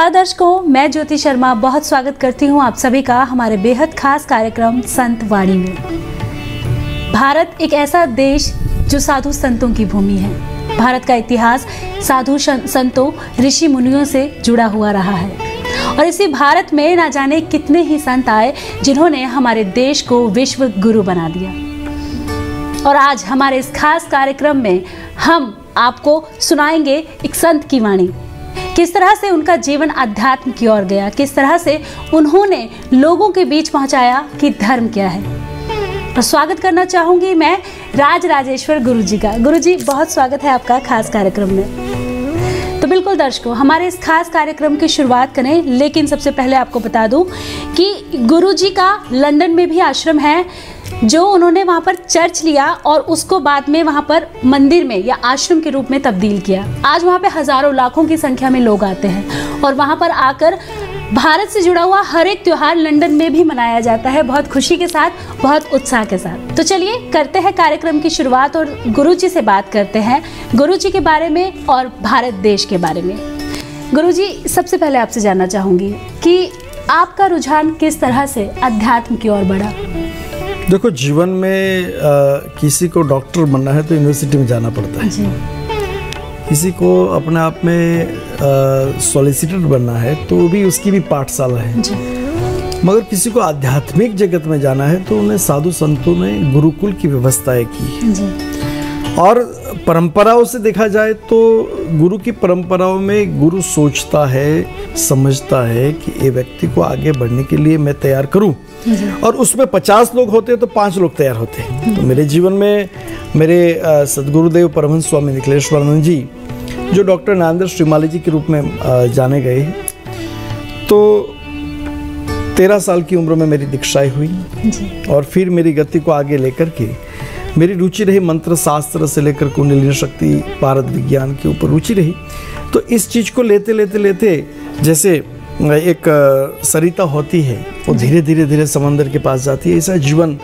नमस्कार दर्शकों, मैं ज्योति शर्मा बहुत स्वागत करती हूं आप सभी का हमारे बेहद खास कार्यक्रम संत वाणी में। भारत एक ऐसा देश जो साधु संतों की भूमि है। भारत का इतिहास साधु संतों, ऋषि मुनियों से जुड़ा हुआ रहा है और इसी भारत में ना जाने कितने ही संत आए जिन्होंने हमारे देश को विश्व गुरु बना दिया। और आज हमारे इस खास कार्यक्रम में हम आपको सुनाएंगे एक संत की वाणी, किस तरह से उनका जीवन अध्यात्म की ओर गया, किस तरह से उन्होंने लोगों के बीच पहुंचाया कि धर्म क्या है। और स्वागत करना चाहूंगी मैं राज राजेश्वर गुरु जी का। गुरु जी, बहुत स्वागत है आपका खास कार्यक्रम में। तो बिल्कुल दर्शकों, हमारे इस खास कार्यक्रम की शुरुआत करें, लेकिन सबसे पहले आपको बता दूं कि गुरु जी का लंदन में भी आश्रम है, जो उन्होंने वहाँ पर चर्च लिया और उसको बाद में वहाँ पर मंदिर में या आश्रम के रूप में तब्दील किया। आज वहाँ पे हजारों लाखों की संख्या में लोग आते हैं और वहाँ पर आकर भारत से जुड़ा हुआ हर एक त्योहार लंदन में भी मनाया जाता है, बहुत खुशी के साथ, बहुत उत्साह के साथ। तो चलिए करते हैं कार्यक्रम की शुरुआत और गुरु जी से बात करते हैं, गुरु जी के बारे में और भारत देश के बारे में। गुरु जी, सबसे पहले आपसे जानना चाहूँगी कि आपका रुझान किस तरह से अध्यात्म की ओर बढ़ा। देखो, जीवन में किसी को डॉक्टर बनना है तो यूनिवर्सिटी में जाना पड़ता है जी। किसी को अपने आप में सॉलिसिटर बनना है तो भी उसकी भी पाठशाला है जी। मगर किसी को आध्यात्मिक जगत में जाना है तो उन्हें साधु संतों ने गुरुकुल की व्यवस्थाएं की जी। और परंपराओं से देखा जाए तो गुरु की परंपराओं में गुरु सोचता है, समझता है कि ये व्यक्ति को आगे बढ़ने के लिए मैं तैयार करूं, और उसमें 50 लोग होते हैं तो 5 लोग तैयार होते हैं। तो मेरे जीवन में मेरे सदगुरुदेव परमहंस स्वामी निखिलेश्वरानंद जी, जो डॉक्टर नारायण श्रीमाली जी के रूप में जाने गए, तो 13 साल की उम्र में मेरी दीक्षाएं हुई और फिर मेरी गति को आगे लेकर के मेरी रुचि रही मंत्र शास्त्र से लेकर कुंडलिनी शक्ति, भारत विज्ञान के ऊपर रुचि रही। तो इस चीज़ को लेते लेते लेते जैसे एक सरिता होती है, वो धीरे धीरे धीरे समंदर के पास जाती है, ऐसा जीवन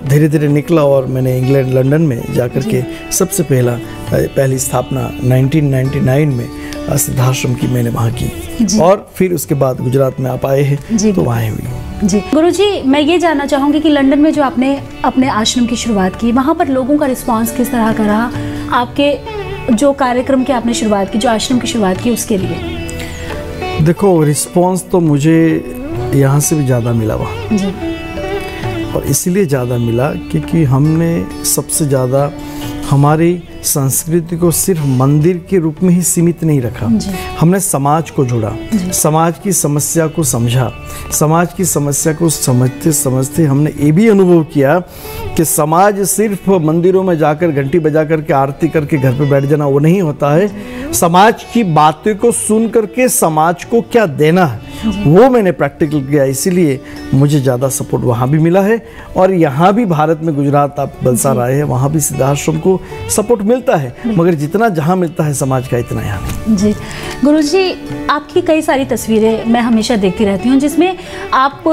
धीरे धीरे निकला। और मैंने इंग्लैंड लंदन में जाकर के सबसे पहली स्थापना 1999 में सिद्धाश्रम की मैंने वहाँ की, और फिर उसके बाद गुजरात में आप आए हैं तो वहाँ हुई जी। गुरुजी, मैं ये जानना चाहूँगी कि लंदन में जो आपने अपने आश्रम की शुरुआत की, वहाँ पर लोगों का रिस्पांस किस तरह का रहा आपके जो कार्यक्रम की आपने शुरुआत की, जो आश्रम की शुरुआत की उसके लिए? देखो, रिस्पांस तो मुझे यहाँ से भी ज़्यादा मिला वहाँ जी। और इसलिए ज़्यादा मिला क्योंकि हमने सबसे ज़्यादा हमारी संस्कृति को सिर्फ मंदिर के रूप में ही सीमित नहीं रखा। हमने समाज को जोड़ा, समाज की समस्या को समझा। समाज की समस्या को समझते समझते हमने ये भी अनुभव किया कि समाज सिर्फ मंदिरों में जाकर घंटी बजा करके आरती करके घर पे बैठ जाना वो नहीं होता है। समाज की बातें को सुन करके समाज को क्या देना है वो मैंने प्रैक्टिकल किया, इसीलिए मुझे ज़्यादा सपोर्ट वहाँ भी मिला है। और यहाँ भी भारत में, गुजरात आप बलसार आए हैं, वहाँ भी सिद्धाश्रम को सपोर्ट मिलता है, मगर जितना जहाँ मिलता है समाज का इतना यहाँ नहीं जी। गुरुजी, आपकी कई सारी तस्वीरें मैं हमेशा देखती रहती हूँ जिसमें आप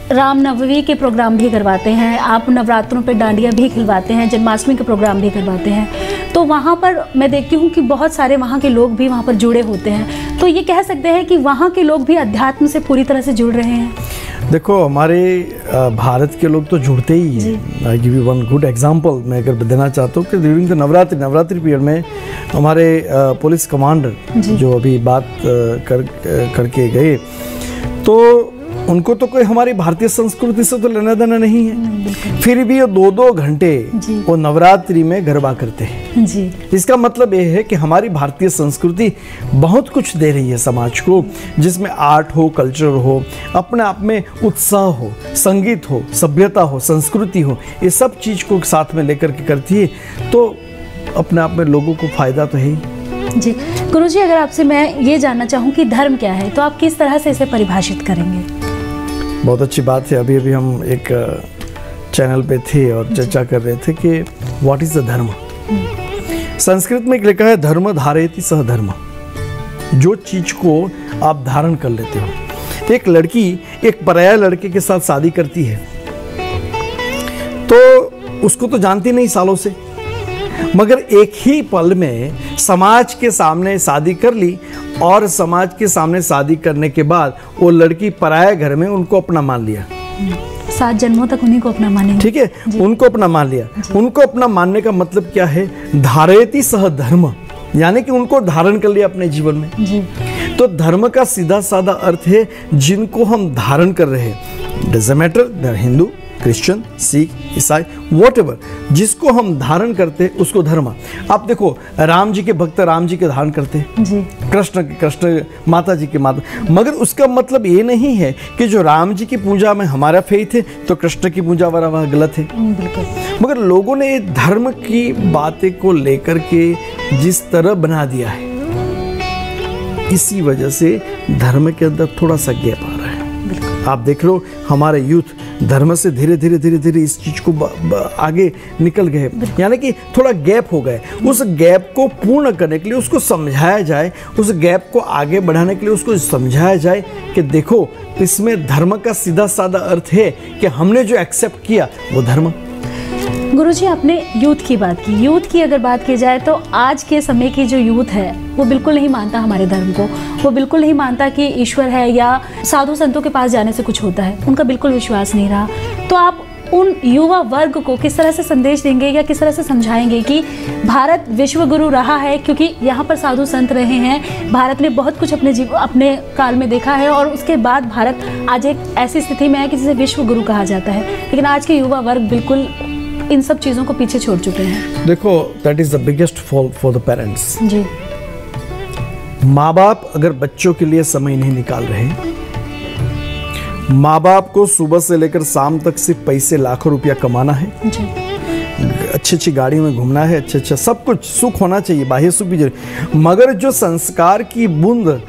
रामनवमी के प्रोग्राम भी करवाते हैं, आप नवरात्रों पे डांडिया भी खिलवाते हैं, जन्माष्टमी के प्रोग्राम भी करवाते हैं। तो वहाँ पर मैं देखती हूँ कि बहुत सारे वहाँ के लोग भी वहाँ पर जुड़े होते हैं। तो ये कह सकते हैं कि वहाँ के लोग भी अध्यात्म से पूरी तरह से जुड़ रहे हैं। देखो, हमारे भारत के लोग तो जुड़ते ही हैं। I give you one good example मैं अगर देना चाहता हूँ कि ड्यूरिंग द नवरात्रि पीरियड में हमारे पुलिस कमांडर जो अभी बात करके गए, तो उनको तो कोई हमारी भारतीय संस्कृति से तो लेना देना नहीं है, फिर भी वो 2-2 घंटे वो नवरात्रि में गरबा करते हैं जी। इसका मतलब ये है कि हमारी भारतीय संस्कृति बहुत कुछ दे रही है समाज को, जिसमें आर्ट हो, कल्चर हो, अपने आप में उत्साह हो, संगीत हो, सभ्यता हो, संस्कृति हो, ये सब चीज को साथ में लेकर के करती है, तो अपने आप में लोगों को फायदा तो है ही जी। गुरुजी, अगर आपसे मैं ये जानना चाहूँ कि धर्म क्या है, तो आप किस तरह से इसे परिभाषित करेंगे? बहुत अच्छी बात है। अभी हम एक चैनल पे थे और चर्चा कर रहे थे कि व्हाट इज द धर्म। संस्कृत में लिखा है धर्म धारयति सह धर्म, जो चीज को आप धारण कर लेते हो। एक लड़की एक पराया लड़के के साथ शादी करती है तो उसको तो जानती नहीं सालों से, मगर एक ही पल में समाज के सामने शादी कर ली, और समाज के सामने शादी करने के बाद वो लड़की पराये घर में उनको अपना मान लिया। 7 जन्मों तक उन्हीं को अपना मानेंगे। ठीक है, उनको अपना मान लिया। उनको अपना मानने का मतलब क्या है? धारयति सह धर्म, यानी कि उनको धारण कर लिया अपने जीवन में जी। तो धर्म का सीधा साधा अर्थ है जिनको हम धारण कर रहे हैं। Doesn't matter they are Hindu, Christian, Sikh, ईसाई, व्हाटएवर, जिसको हम धारण करते हैं उसको धर्म। आप देखो, राम जी के भक्त राम जी के धारण करते हैं जी। कृष्ण माता जी के माता, मगर उसका मतलब ये नहीं है कि जो राम जी की पूजा में हमारा फेथ है तो कृष्ण की पूजा वाला वह गलत है। बिल्कुल। मगर लोगों ने धर्म की बातें को लेकर के जिस तरह बना दिया है, इसी वजह से धर्म के अंदर थोड़ा सा गैप आ रहा है। आप देख लो, हमारे यूथ धर्म से धीरे धीरे इस चीज को आगे निकल गए, यानी कि थोड़ा गैप हो गए। उस गैप को पूर्ण करने के लिए उसको समझाया जाए, उस गैप को आगे बढ़ाने के लिए उसको समझाया जाए कि देखो, इसमें धर्म का सीधा साधा अर्थ है कि हमने जो एक्सेप्ट किया वो धर्म। गुरुजी, आपने यूथ की बात की। यूथ की अगर बात की जाए तो आज के समय की जो यूथ है वो बिल्कुल नहीं मानता हमारे धर्म को, वो बिल्कुल नहीं मानता कि ईश्वर है या साधु संतों के पास जाने से कुछ होता है, उनका बिल्कुल विश्वास नहीं रहा। तो आप उन युवा वर्ग को किस तरह से संदेश देंगे या किस तरह से समझाएंगे कि भारत विश्व गुरु रहा है, क्योंकि यहाँ पर साधु संत रहे हैं, भारत ने बहुत कुछ अपने काल में देखा है, और उसके बाद भारत आज एक ऐसी स्थिति में है कि जिसे विश्व गुरु कहा जाता है। लेकिन आज के युवा वर्ग बिल्कुल इन सब चीज़ों को पीछे छोड़ चुके हैं। देखो, that is the biggest fault for the parents. जी। माँ बाप अगर बच्चों के लिए समय नहीं निकाल रहे, माँ बाप को सुबह से लेकर शाम तक सिर्फ पैसे लाखों रुपया कमाना है जी। अच्छी अच्छी गाड़ी में घूमना है, अच्छा सब कुछ सुख होना चाहिए, बाह्य सुख भी जरूरी, मगर जो संस्कार की बूंद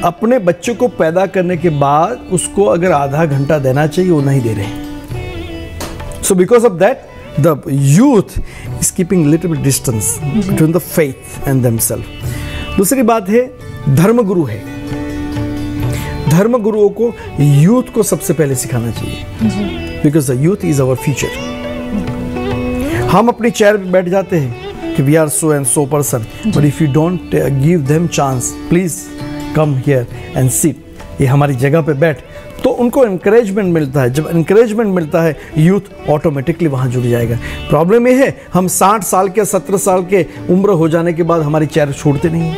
अपने बच्चों को पैदा करने के बाद उसको अगर आधा घंटा देना चाहिए वो नहीं दे रहे। So because of that the youth is keeping little bit distance between the faith and themselves। दूसरी बात है, धर्म गुरु है, धर्म गुरुओं को यूथ को सबसे पहले सिखाना चाहिए, because the youth is our future. हम अपनी चेयर पे बैठ जाते हैं कि we are so and so person, but if you don't give them chance, please come here and sit, ये हमारी जगह पे बैठ, तो उनको एनकरेजमेंट मिलता है। जब एनकरेजमेंट मिलता है, यूथ ऑटोमेटिकली वहाँ जुड़ जाएगा। प्रॉब्लम ये है, हम 60 साल के 17 साल के उम्र हो जाने के बाद हमारी चेयर छोड़ते नहीं है।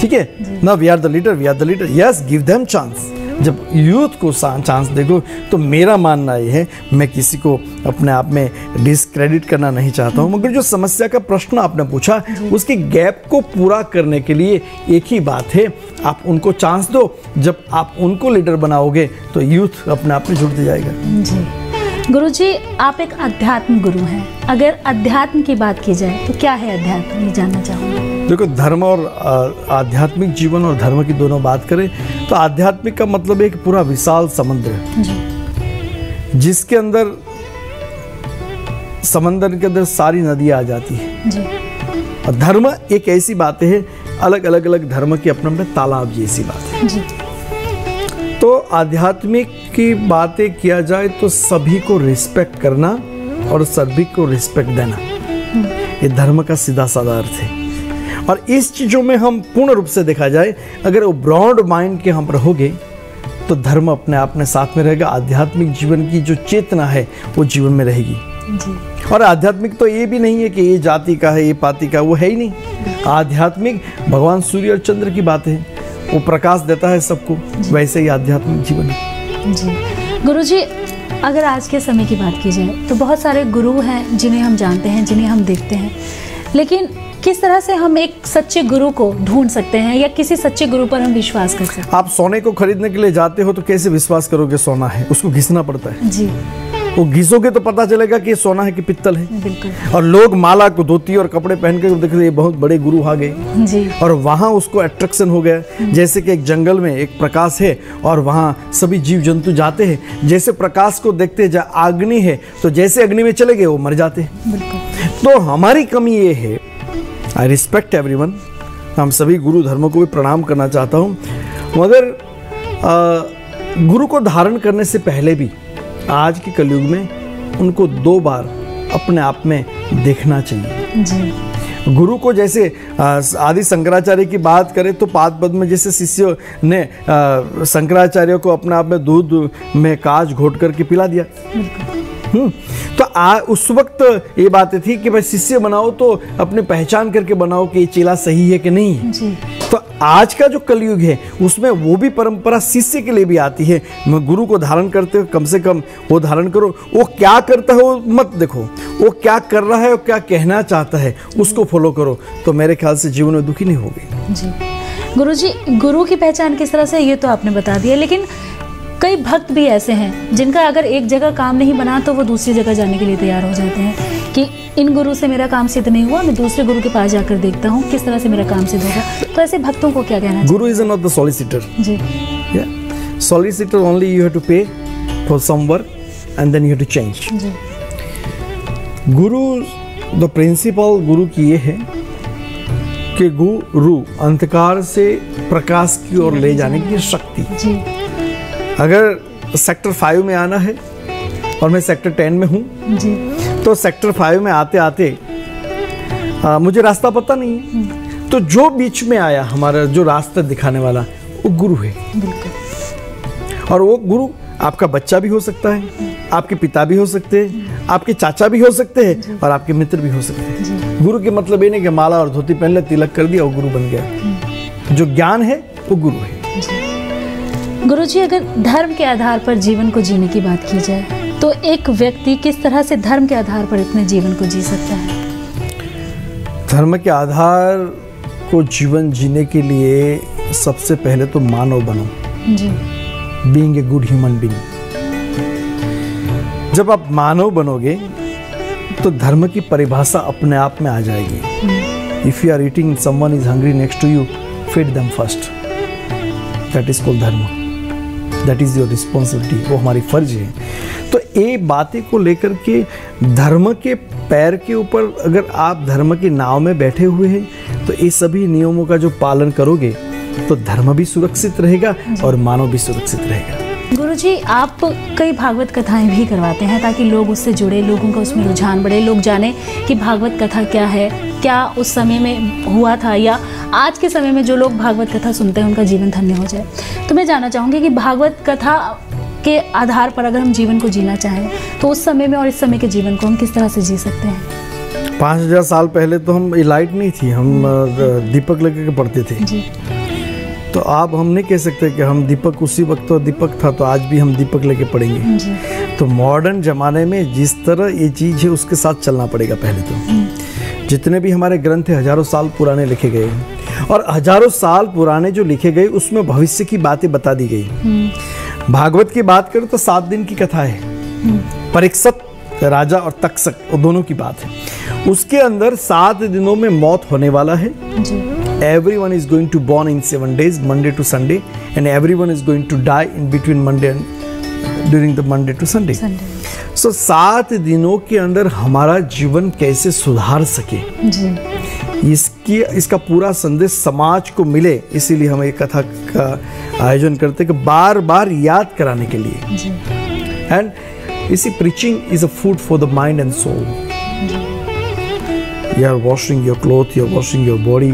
ठीक है ना, we are the leader, yes, give them chance. जब यूथ को चांस देखो, तो मेरा मानना ये है, मैं किसी को अपने आप में डिसक्रेडिट करना नहीं चाहता हूँ, मगर जो समस्या का प्रश्न आपने पूछा, उसके गैप को पूरा करने के लिए एक ही बात है, आप उनको चांस दो। जब आप उनको लीडर बनाओगे तो यूथ अपने आप में जुड़ते जाएगा। जी। गुरुजी, आप एक अध्यात्म गुरु हैं। अगर अध्यात्म की बात की जाए तो क्या है अध्यात्म, ये जानना चाहूँगी। देखो, धर्म और आध्यात्मिक जीवन और धर्म की दोनों बात करें तो आध्यात्मिक का मतलब एक पूरा विशाल समुद्र है, जिसके अंदर समंदर के अंदर सारी नदियाँ आ जाती है जी। और धर्म एक ऐसी बात है, अलग धर्म की अपने में तालाब जैसी बात है जी। तो आध्यात्मिक की बातें किया जाए तो सभी को रिस्पेक्ट करना और सभी को रिस्पेक्ट देना, ये धर्म का सीधा साधा अर्थ है। और इस चीज़ों में हम पूर्ण रूप से देखा जाए, अगर वो ब्रॉड माइंड के हम रहोगे तो धर्म अपने आप में साथ में रहेगा, आध्यात्मिक जीवन की जो चेतना है वो जीवन में रहेगी जी। और आध्यात्मिक तो ये भी नहीं है कि ये जाति का है, ये पाति का, वो है ही नहीं। आध्यात्मिक भगवान सूर्य और चंद्र की बात है, वो प्रकाश देता है सबको, वैसे ही आध्यात्मिक जीवन है जी। गुरुजी, अगर आज के समय की बात की जाए तो बहुत सारे गुरु हैं जिन्हें हम जानते हैं, जिन्हें हम देखते हैं, लेकिन किस तरह से हम एक सच्चे गुरु को ढूंढ सकते हैं या किसी सच्चे गुरु पर हम विश्वास कर सकते हैं? आप सोने को खरीदने के लिए जाते हो तो कैसे विश्वास करोगे सोना है? उसको घिसना पड़ता है जी। वो घिसोगे तो पता चलेगा कि ये सोना है कि पित्तल है। बिल्कुल। और लोग माला को धोती और कपड़े पहन कर देखते ये बहुत बड़े गुरु आ गए जी। और वहाँ उसको अट्रैक्शन हो गया। जैसे कि एक जंगल में एक प्रकाश है और वहाँ सभी जीव जंतु जाते हैं, जैसे प्रकाश को देखते जहाँ अग्नि है तो जैसे अग्नि में चले गए वो मर जाते हैं। बिल्कुल। तो हमारी कमी ये है, आई रिस्पेक्ट एवरीवन, हम सभी गुरु धर्मों को भी प्रणाम करना चाहता हूँ, मगर गुरु को धारण करने से पहले भी आज के कलयुग में उनको 2 बार अपने आप में देखना चाहिए जी। गुरु को। जैसे आदि शंकराचार्य की बात करें तो पाद पद्म में जैसे शिष्यों ने शंकराचार्य को अपने आप में दूध में कांच घोट करके पिला दिया। तो उस वक्त ये बातें थी कि भाई शिष्य बनाओ तो अपने पहचान करके बनाओ कि ये चेला सही है कि नहीं है जी। तो आज का जो कलयुग है उसमें वो भी परंपरा शिष्य के लिए भी आती है। गुरु को धारण करते हो, कम से कम वो धारण करो। वो क्या करता है वो मत देखो, वो क्या कर रहा है और क्या कहना चाहता है उसको फॉलो करो, तो मेरे ख्याल से जीवन में दुखी नहीं होगी। जी। गुरुजी, गुरु की पहचान किस तरह से ये तो आपने बता दिया, लेकिन कई भक्त भी ऐसे हैं जिनका अगर एक जगह काम नहीं बना तो वो दूसरी जगह जाने के लिए तैयार हो जाते हैं कि इन गुरु से मेरा काम सिद्ध नहीं हुआ, मैं दूसरे गुरु के पास जाकर देखता हूँ किस तरह से मेरा काम सिद्ध होगा। तो ऐसे भक्तों को क्या कहना चाहिए? Guru is not the solicitor. जी। Solicitor only you have to pay for some work and then you have to change. जी। गुरु, द प्रिंसिपल गुरु की ये है कि गुरु अंधकार से प्रकाश की ओर ले जाने की शक्ति। जी। अगर सेक्टर 5 में आना है और मैं सेक्टर 10 में हूँ जी। तो सेक्टर 5 में आते आते मुझे रास्ता पता नहीं है, तो जो बीच में आया हमारा जो रास्ता दिखाने वाला वो गुरु है। बिल्कुल। और वो गुरु आपका बच्चा भी हो सकता है, आपके पिता भी हो सकते हैं, आपके चाचा भी हो सकते हैं और आपके मित्र भी हो सकते हैं। गुरु के मतलब ये नहीं कि माला और धोती पहन ले, तिलक कर दिया और गुरु बन गया। जो ज्ञान है वो गुरु है। गुरुजी, अगर धर्म के आधार पर जीवन को जीने की बात की जाए तो एक व्यक्ति किस तरह से धर्म के आधार पर अपने जीवन को जी सकता है? धर्म के आधार को जीवन जीने के लिए सबसे पहले तो मानव बनो। जी। Being a good human being. जब आप मानव बनोगे तो धर्म की परिभाषा अपने आप में आ जाएगी। If you are eating, someone is hungry next to you, feed them first. That is called dharma. That is your responsibility. वो हमारी फर्ज है। तो ये बातें को लेकर के धर्म के पैर के ऊपर अगर आप धर्म की नाव में बैठे हुए हैं तो ये सभी नियमों का जो पालन करोगे तो धर्म भी सुरक्षित रहेगा और मानव भी सुरक्षित रहेगा। गुरुजी, आप कई भागवत कथाएं भी करवाते हैं ताकि लोग उससे जुड़े, लोगों का उसमें रुझान बढ़े, लोग जाने कि भागवत कथा क्या है, क्या उस समय में हुआ था या आज के समय में जो लोग भागवत कथा सुनते हैं उनका जीवन धन्य हो जाए। तो मैं जानना चाहूँगी कि भागवत कथा के आधार पर अगर हम जीवन को जीना चाहें तो उस समय में और इस समय के जीवन को हम किस तरह से जी सकते हैं? 5000 साल पहले तो हम लाइट नहीं थी, हम दीपक लेकर के पढ़ते थे। जी। तो आप हम नहीं कह सकते कि हम दीपक उसी वक्त तो दीपक था तो आज भी हम दीपक लेके पढ़ेंगे। जी। तो मॉडर्न ज़माने में जिस तरह ये चीज़ है उसके साथ चलना पड़ेगा। पहले तो जितने भी हमारे ग्रंथ हैं हजारों साल पुराने लिखे गए और हजारों साल पुराने जो लिखे गए उसमें भविष्य की बातें बता दी गई। भागवत की बात करें तो 7 दिन की कथा है। परीक्षित राजा और तक्षक वो दोनों की बात है। उसके अंदर 7 दिनों में मौत होने वाला है। Everyone is going to born in 7 days, Monday to Sunday, and everyone is going to die in between Monday and during the Monday to Sunday. So 7 दिनों के अंदर हमारा जीवन कैसे सुधार सके जी। इसका पूरा संदेश समाज को मिले, इसीलिए हम एक कथा का आयोजन करते हैं कि बार बार याद कराने के लिए। एंड इसी preaching is a food for the mind and soul. You are washing your clothes, you are washing your body,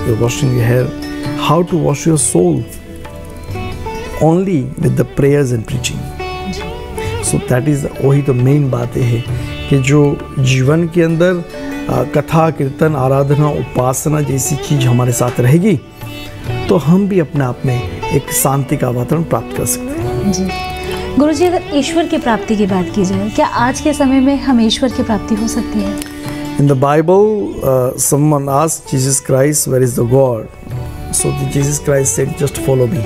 you are washing your hair. How to wash your soul? Only with the prayers and preaching. So that is वही तो main बातें है कि जो जीवन के अंदर कथा, कीर्तन, आराधना, उपासना जैसी चीज हमारे साथ रहेगी तो हम भी अपने आप में एक शांति का वातावरण प्राप्त कर सकते हैं। जी। गुरुजी, अगर ईश्वर की प्राप्ति की बात की जाए, क्या आज के समय में हम ईश्वर की प्राप्ति हो सकती है? In the Bible, someone asked Jesus Christ, "Where is the God?" So Jesus Christ said, "Just follow me."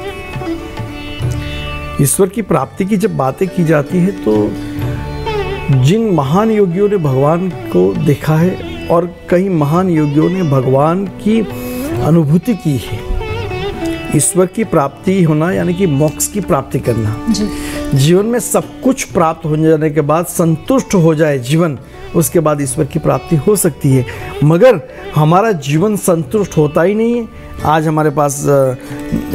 ईश्वर की प्राप्ति की जब बातें की जाती है तो जिन महान योगियों ने भगवान को देखा है और कई महान योगियों ने भगवान की अनुभूति की है। ईश्वर की प्राप्ति होना यानी कि मोक्ष की प्राप्ति करना। जीवन में सब कुछ प्राप्त हो जाने के बाद संतुष्ट हो जाए जीवन, उसके बाद ईश्वर की प्राप्ति हो सकती है। मगर हमारा जीवन संतुष्ट होता ही नहीं है, आज हमारे पास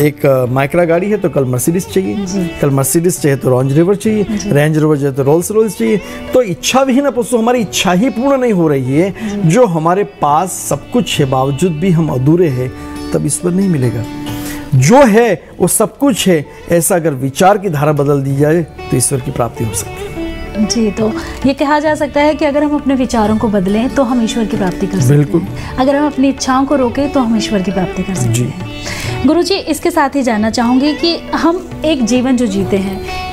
एक माइक्रा गाड़ी है तो कल मर्सिडीज चाहिए, कल मर्सिडीज चाहिए तो रेंज रोवर चाहिए, रेंज रोवर चाहिए तो रोल्स रॉयस चाहिए। तो इच्छा विहीन पशु, हमारी इच्छा ही पूर्ण नहीं हो रही है। जो हमारे पास सब कुछ है बावजूद भी हम अधूरे हैं, तब ईश्वर नहीं मिलेगा। जो है वो सब कुछ है, ऐसा अगर विचार की धारा बदल दी जाए तो ईश्वर की प्राप्ति हो सकती है। जी, तो ये कहा जा सकता है कि अगर हम अपने विचारों को बदलें तो हम ईश्वर की प्राप्ति कर सकते हैं। अगर हम अपनी इच्छाओं को रोकें तो हम ईश्वर की प्राप्ति कर सकते हैं। गुरुजी, इसके साथ ही जानना चाहूँगी कि हम एक जीवन जो जीते हैं,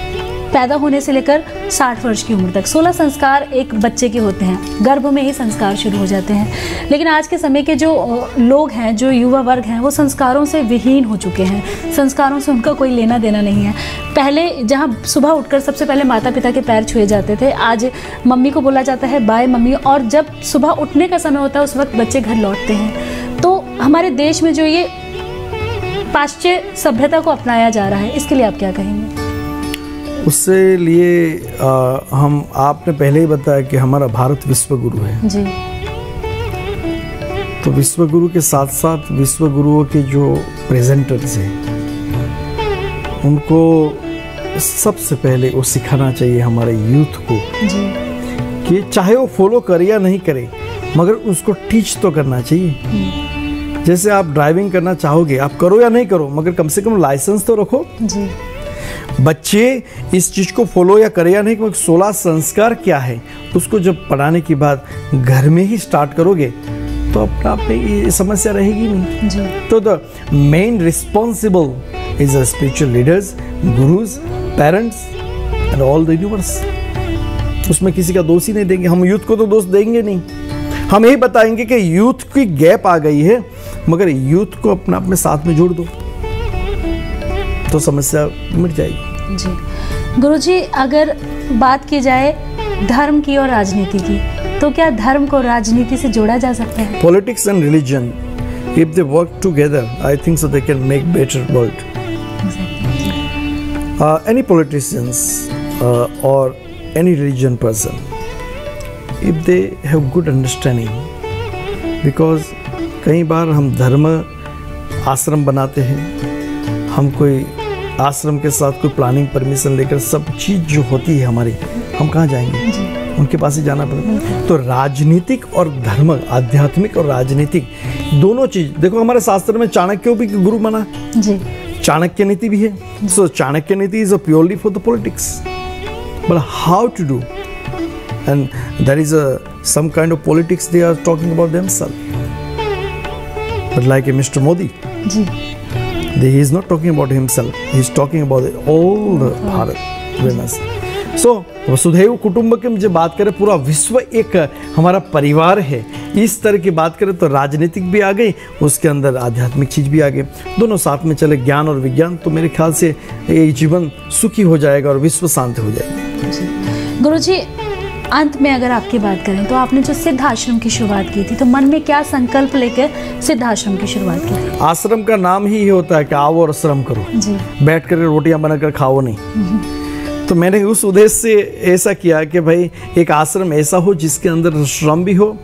पैदा होने से लेकर 60 वर्ष की उम्र तक 16 संस्कार एक बच्चे के होते हैं, गर्भ में ही संस्कार शुरू हो जाते हैं। लेकिन आज के समय के जो लोग हैं, जो युवा वर्ग हैं, वो संस्कारों से विहीन हो चुके हैं। संस्कारों से उनका कोई लेना देना नहीं है। पहले जहाँ सुबह उठकर सबसे पहले माता पिता के पैर छुए जाते थे, आज मम्मी को बोला जाता है बाय मम्मी, और जब सुबह उठने का समय होता है उस वक्त बच्चे घर लौटते हैं। तो हमारे देश में जो ये पाश्चात्य सभ्यता को अपनाया जा रहा है, इसके लिए आप क्या कहेंगे? उससे लिए आपने पहले ही बताया कि हमारा भारत विश्व गुरु है जी। तो विश्व गुरु के साथ साथ विश्व गुरुओं के जो प्रेजेंटर्स हैं, उनको सबसे पहले वो सिखाना चाहिए हमारे यूथ को जी। कि चाहे वो फॉलो करे या नहीं करे, मगर उसको टीच तो करना चाहिए। जैसे आप ड्राइविंग करना चाहोगे, आप करो या नहीं करो, मगर कम से कम लाइसेंस तो रखो जी। बच्चे इस चीज को फॉलो या करे या नहीं, 16 संस्कार क्या है उसको जब पढ़ाने की बात घर में ही स्टार्ट करोगे तो अपने आप में ये समस्या रहेगी नहीं जी। तो the main responsible is the spiritual leaders, gurus, parents and all the universe. उसमें किसी का दोष ही नहीं देंगे, हम यूथ को तो दोष देंगे नहीं। हम यही बताएंगे कि यूथ की गैप आ गई है, मगर यूथ को अपने आप में साथ में जोड़ दो तो समस्या मिट जाएगी जी। गुरुजी, अगर बात की जाए धर्म की और राजनीति की, तो क्या धर्म को राजनीति से जोड़ा जा सकता है? Politics and religion, if they work together, I think so they can make better world. Any politicians और any religion person, if they have good understanding, because कई बार हम धर्म आश्रम बनाते हैं, हम कोई आश्रम के साथ कोई प्लानिंग परमिशन लेकर सब चीज़ जो होती है हमारी, हम कहाँ जाएंगे? उनके पास ही जाना पड़ता। तो राजनीतिक और धर्म, आध्यात्मिक और राजनीतिक दोनों चीज देखो। हमारे शास्त्र में चाणक्य भी गुरु माना जी, चाणक्य नीति भी है। So Chanakya Niti is purely for the politics, but how to do, and there is some kind of politics they are talking about themselves, but like a Mr. Modi ji, he is not talking about himself, he is talking about all the Bharat. So वसुधैव कुटुंबकम जब बात करें, पूरा विश्व एक हमारा परिवार है, इस तरह की बात करें तो राजनीतिक भी आ गई, उसके अंदर आध्यात्मिक चीज भी आ गई, दोनों साथ में चले, ज्ञान और विज्ञान, तो मेरे ख्याल से ये जीवन सुखी हो जाएगा और विश्व शांत हो जाएगी। गुरुजी, अंत में अगर आपकी बात करें तो आपने जो सिद्ध आश्रम की शुरुआत की थी, तो मन में क्या संकल्प लेकर सिद्ध आश्रम की शुरुआत की थी? आश्रम का नाम ही होता है कि आओ और श्रम करो जी, बैठ कर रोटियां बनाकर खाओ नहीं। तो मैंने उस उद्देश्य से ऐसा किया कि भाई एक आश्रम ऐसा हो जिसके अंदर श्रम भी हो,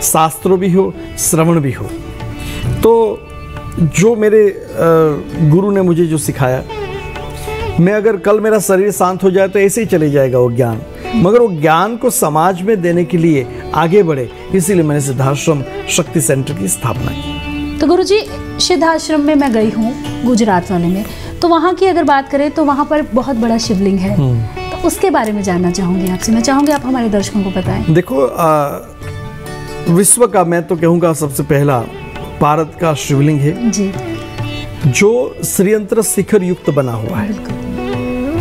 शास्त्रों भी हो, श्रवण भी हो। तो जो मेरे गुरु ने मुझे जो सिखाया, मैं अगर कल मेरा शरीर शांत हो जाए तो ऐसे ही चले जाएगा वो ज्ञान, मगर वो ज्ञान को समाज में देने के लिए आगे बढ़े, इसीलिए मैंने सिद्धाश्रम शक्ति सेंटर की स्थापना की। तो गुरुजी, सिद्धाश्रम में मैं गई हूँ गुजरात वाले में, तो वहाँ की अगर बात करें तो वहाँ पर बहुत बड़ा शिवलिंग है, तो उसके बारे में जानना चाहूँगी आपसे। मैं चाहूँगी आप हमारे दर्शकों को बताएं। देखो, विश्व का मैं तो कहूँगा सबसे पहला भारत का शिवलिंग है जी, जो श्रीयंत्र शिखर युक्त बना हुआ है।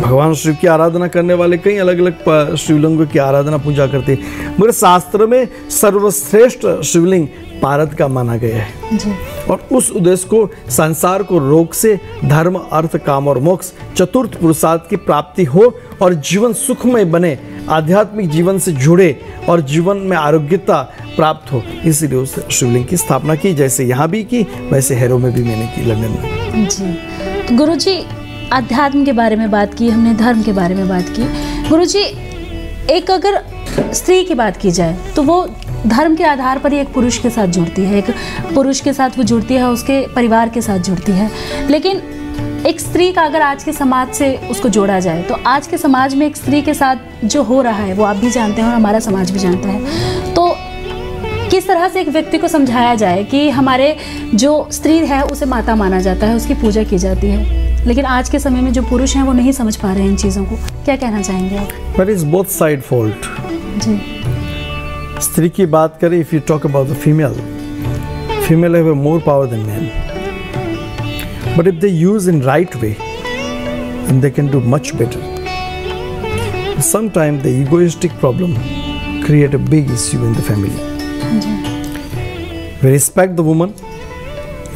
भगवान शिव की आराधना करने वाले कई अलग अलग शिवलिंगों की आराधना पूजा करते हैं, मगर शास्त्र में सर्वश्रेष्ठ शिवलिंग भारत का माना गया है जी। और उस उद्देश्य को संसार को रोग से धर्म, अर्थ, काम और मोक्ष चतुर्थ पुरुषार्थ की प्राप्ति हो और जीवन सुखमय बने, आध्यात्मिक जीवन से जुड़े और जीवन में आरोग्यता प्राप्त हो, इसीलिए उस शिवलिंग की स्थापना की। जैसे यहाँ भी की, वैसे हैरो में भी मैंने की, लंदन में जी। तो गुरुजी, अध्यात्म के बारे में बात की हमने, धर्म के बारे में बात की। गुरुजी, एक अगर स्त्री की बात की जाए तो वो धर्म के आधार पर ही एक पुरुष के साथ जुड़ती है, एक पुरुष के साथ वो जुड़ती है, उसके परिवार के साथ जुड़ती है। लेकिन एक स्त्री का अगर आज के समाज से उसको जोड़ा जाए तो आज के समाज में एक स्त्री के साथ जो हो रहा है वो आप भी जानते हैं और हमारा समाज भी जानता है। तो किस तरह से एक व्यक्ति को समझाया जाए कि हमारे जो स्त्री है उसे माता माना जाता है, उसकी पूजा की जाती है, लेकिन आज के समय में जो पुरुष हैं वो नहीं समझ पा रहे हैं इन चीज़ों को, क्या कहना चाहेंगे आप? But is both side fault जी। स्त्री की बात करें, if you talk about the female have a more power than man, but if they use in right way then they can do much better. Sometimes the egoistic problem create a big issue in the family. We respect the woman,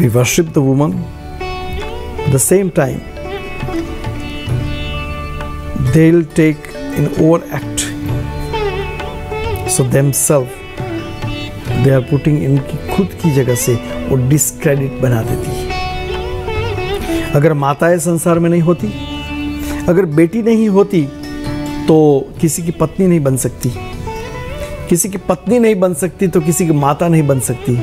we worship the woman. At the same time, they'll take an overact. So themselves, they are putting इनकी खुद की जगह से वो discredit बना देती है। अगर माताएं संसार में नहीं होती, अगर बेटी नहीं होती, तो किसी की पत्नी नहीं बन सकती, किसी की पत्नी नहीं बन सकती तो किसी की माता नहीं बन सकती,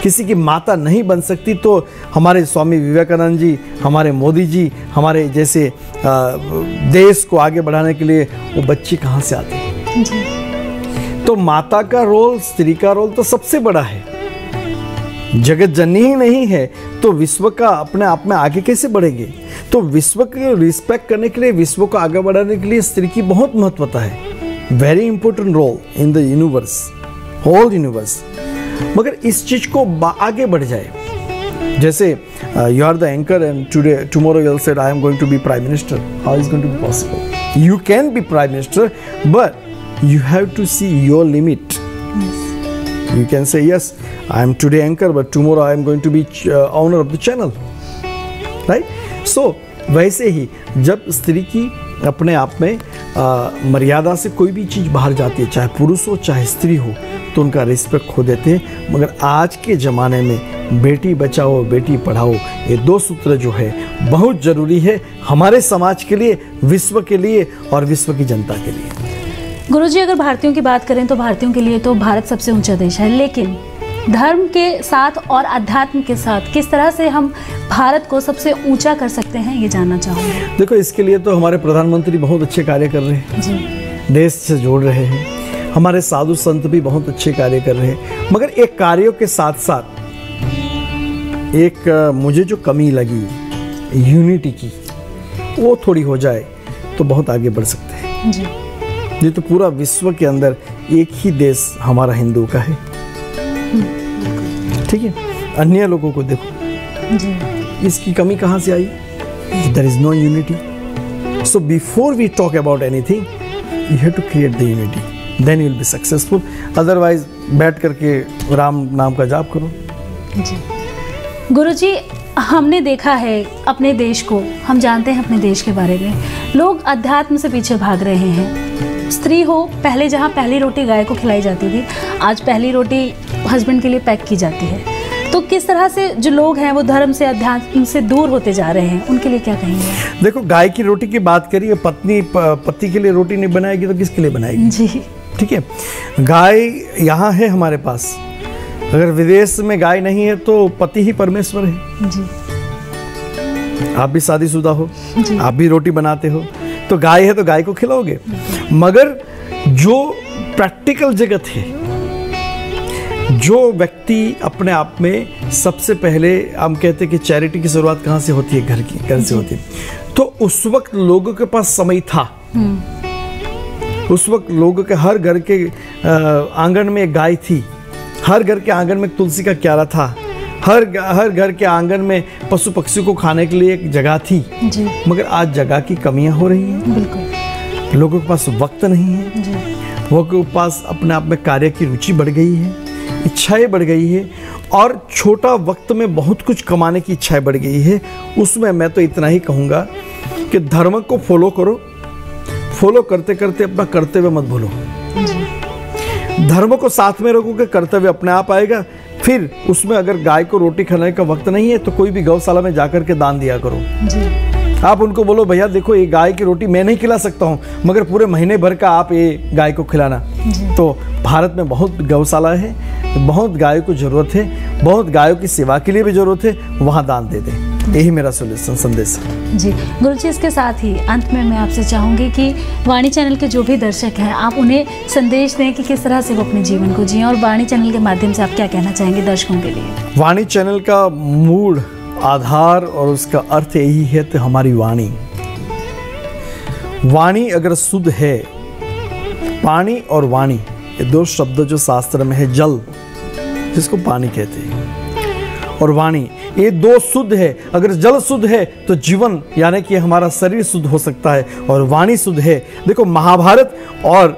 किसी की माता नहीं बन सकती तो हमारे स्वामी विवेकानंद जी, हमारे मोदी जी, हमारे जैसे देश को आगे बढ़ाने के लिए वो बच्चे कहाँ से आते हैं? तो माता का रोल, स्त्री का रोल तो सबसे बड़ा है। जगत जननी ही नहीं है तो विश्व का अपने आप में आगे कैसे बढ़ेंगे? तो विश्व के रिस्पेक्ट करने के लिए, विश्व को आगे बढ़ाने के लिए स्त्री की बहुत महत्वता है। Very important role in the universe, whole universe. मगर इस चीज को आगे बढ़ जाए, जैसे you are the anchor and tomorrow you will say I am going to be prime minister, how is going to be possible? You can be prime minister but you have to see your limit. You can say yes, I am today anchor, but tomorrow I am going to be owner of the channel, right? So वैसे ही जब स्त्री की अपने आप में मर्यादा से कोई भी चीज़ बाहर जाती है, चाहे पुरुष हो चाहे स्त्री हो, तो उनका रिस्पेक्ट खो देते हैं। मगर आज के ज़माने में बेटी बचाओ बेटी पढ़ाओ, ये दो सूत्र जो है बहुत ज़रूरी है हमारे समाज के लिए, विश्व के लिए और विश्व की जनता के लिए। गुरुजी, अगर भारतीयों की बात करें तो भारतीयों के लिए तो भारत सबसे ऊंचा देश है, लेकिन धर्म के साथ और अध्यात्म के साथ किस तरह से हम भारत को सबसे ऊंचा कर सकते हैं, ये जानना चाहूँगी। देखो, इसके लिए तो हमारे प्रधानमंत्री बहुत अच्छे कार्य कर रहे हैं जी, देश से जोड़ रहे हैं, हमारे साधु संत भी बहुत अच्छे कार्य कर रहे हैं। मगर एक कार्यों के साथ साथ एक मुझे जो कमी लगी यूनिटी की, वो थोड़ी हो जाए तो बहुत आगे बढ़ सकते हैं जी। ये तो पूरा विश्व के अंदर एक ही देश हमारा हिंदू का है, ठीक है? अन्य लोगों को देखो जी, इसकी कमी कहाँ से आई? There is no unity. So before we talk about anything you have to create the unity, then you will be successful. Otherwise बैठ करके राम नाम का जाप करो जी। गुरुजी, हमने देखा है अपने देश को, हम जानते हैं अपने देश के बारे में, लोग अध्यात्म से पीछे भाग रहे हैं। स्त्री हो, पहले जहाँ पहली रोटी गाय को खिलाई जाती थी, आज पहली रोटी हस्बैंड के लिए पैक की जाती है। तो किस तरह से जो लोग हैं वो धर्म से, अध्यात्म से दूर होते जा रहे हैं, उनके लिए क्या कहेंगे? देखो, गाय की रोटी की बात करिए, पत्नी पति के लिए रोटी नहीं बनाएगी तो किसके लिए बनाएगी जी? ठीक है, गाय यहाँ है हमारे पास, अगर विदेश में गाय नहीं है तो पति ही परमेश्वर है जी। आप भी शादीशुदा हो, आप भी रोटी बनाते हो, तो गाय है तो गाय को खिलाओगे। मगर जो प्रैक्टिकल जगत है, जो व्यक्ति अपने आप में सबसे पहले, हम कहते हैं कि चैरिटी की शुरुआत कहाँ से होती है? घर से होती है। तो उस वक्त लोगों के पास समय था, उस वक्त लोगों के हर घर के आंगन में एक गाय थी, हर घर के आंगन में तुलसी का क्यारा था, हर घर के आंगन में पशु पक्षी को खाने के लिए एक जगह थी जी। मगर आज जगह की कमियां हो रही हैं, बिल्कुल। लोगों के पास वक्त नहीं है जी। लोगों के पास अपने आप में कार्य की रुचि बढ़ गई है, इच्छाएं बढ़ गई है, और छोटा वक्त में बहुत कुछ कमाने की इच्छाएं बढ़ गई है। उसमें मैं तो इतना ही कहूँगा कि धर्म को फॉलो करो, फॉलो करते करते अपना कर्तव्य मत भूलो। धर्म को साथ में रखोगे, कर्तव्य अपने आप आएगा। फिर उसमें अगर गाय को रोटी खाने का वक्त नहीं है तो कोई भी गौशाला में जाकर के दान दिया करो जी। आप उनको बोलो, भैया देखो, ये गाय की रोटी मैं नहीं खिला सकता हूँ, मगर पूरे महीने भर का आप ये गाय को खिलाना, तो भारत में बहुत गौशाला है, बहुत गायों को ज़रूरत है, बहुत गायों की सेवा के लिए भी ज़रूरत है, वहाँ दान दे दें। यही मेरा सोल्यूशन संदेश है। जी गुरुजी, इसके साथ ही अंत में मैं आपसे चाहूँगी कि वाणी चैनल के जो भी दर्शक हैं, आप उन्हें संदेश दें कि किस तरह से वो अपने जीवन को जिएं, और वाणी चैनल के माध्यम से आप क्या कहना चाहेंगे दर्शकों के लिए? वाणी चैनल का मूल आधार और उसका अर्थ यही है, तो हमारी वाणी अगर शुद्ध है, पानी और वाणी ये दो शब्द जो शास्त्र में है, जल जिसको पानी कहते हैं और वाणी, ये दो शुद्ध है। अगर जल शुद्ध है तो जीवन यानी कि हमारा शरीर शुद्ध हो सकता है, और वाणी शुद्ध है। देखो महाभारत और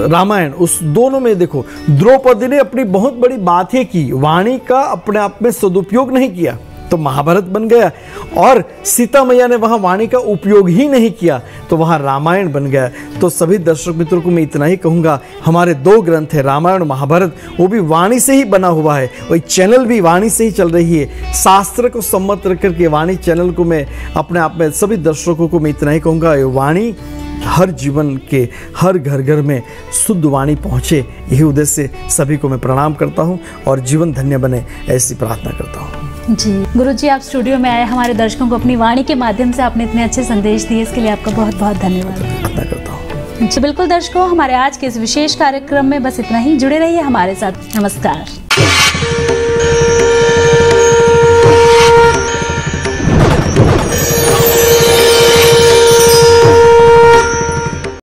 रामायण, उस दोनों में देखो द्रौपदी ने अपनी बहुत बड़ी बातें की, वाणी का अपने आप में सदुपयोग नहीं किया तो महाभारत बन गया, और सीता मैया ने वहां वाणी का उपयोग ही नहीं किया तो वहां रामायण बन गया। तो सभी दर्शक मित्रों को मैं इतना ही कहूंगा, हमारे दो ग्रंथ है रामायण और महाभारत, वो भी वाणी से ही बना हुआ है, वही चैनल भी वाणी से ही चल रही है। शास्त्र को सम्मत रख करके वाणी चैनल को मैं अपने आप में सभी दर्शकों को मैं इतना ही कहूंगा, ये वाणी हर जीवन के हर घर घर में शुद्ध वाणी पहुँचे, यही उद्देश्य से सभी को मैं प्रणाम करता हूँ और जीवन धन्य बने ऐसी प्रार्थना करता हूँ। जी गुरुजी, आप स्टूडियो में आए, हमारे दर्शकों को अपनी वाणी के माध्यम से आपने इतने अच्छे संदेश दिए, इसके लिए आपका बहुत बहुत धन्यवाद। प्रार्थना करता हूँ। जी बिल्कुल दर्शकों, हमारे आज के इस विशेष कार्यक्रम में बस इतना ही। जुड़े रहिए हमारे साथ। नमस्कार।